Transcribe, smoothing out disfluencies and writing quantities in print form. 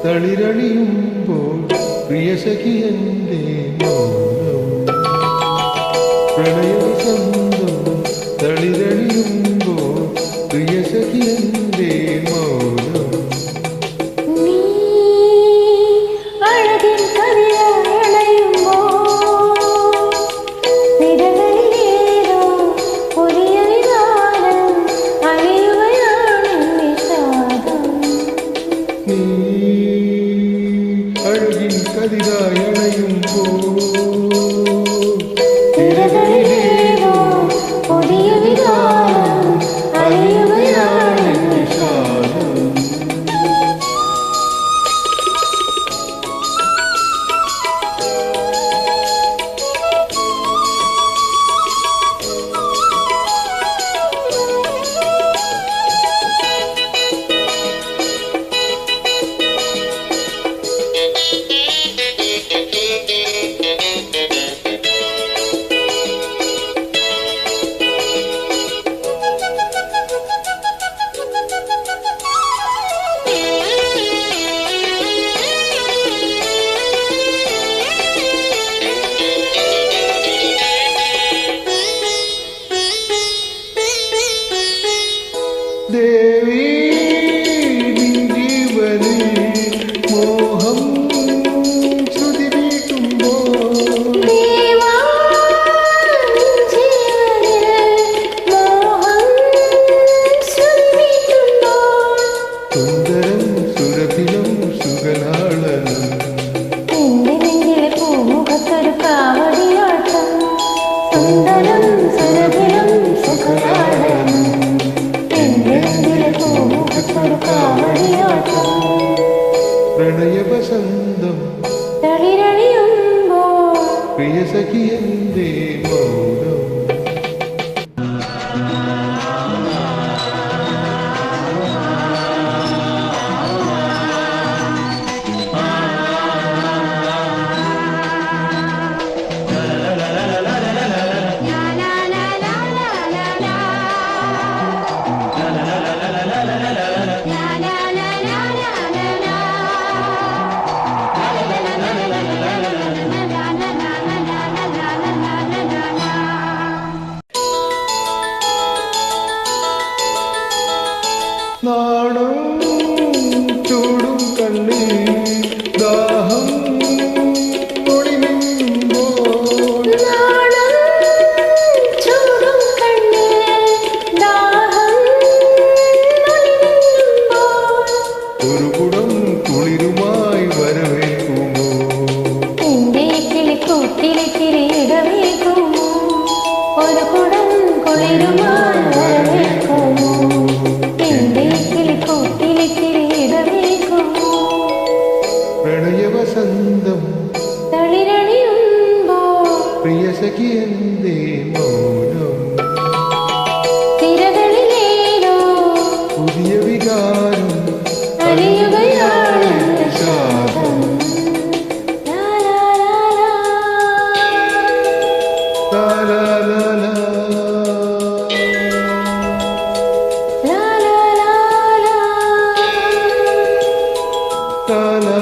തളിരണിയുമ്പോൾ പ്രിയസഖി എൻ്റെ മൗനം പ്രണയവസന്തം തളിരണിയുമ്പോൾ പ്രിയസഖി എൻ്റെ മൗനം അഴകിൻ കതിരായണയുമ്പോൾ തിരകളിലേതോ പുതിയ വികാരം അറിയുകയാണ് വിഷാദം ദേവി ജീവനിൽ മോഹം ശ്രുതി വീട്ടുമ്പോൾ സുന്ദരം സുരഭിലം സുഗലാളനം പൂമുഖത്തൊരു കാവടിയാട്ടം സുന്ദരം സുരഭിലം സുഗലാളനം പ്രണയവസന്തം തളിരണിയുമ്പോൾ പ്രിയസഖി എൻ്റെ മൗനം നാണം ചൂടും കണ്ണിൽ ദാഹം ഒളിമിന്നുമ്പോൾ ഒരു കുടം കുളിരുമായി വരവേൽക്കുമോ എന്റെ കിളിക്കൂട്ടിലെ കിരീടമേകുമോ ഒരു കുടം കുളിരുമായി വരവേൽക്കുമോ പ്രണയവസന്തം തളിരണിയുമ്പോൾ പ്രിയസഖി എൻ്റെ മൗനം തിരകളിലേതോ പുതിയ വികാരം അറിയുകയാണ് വിഷാദം la la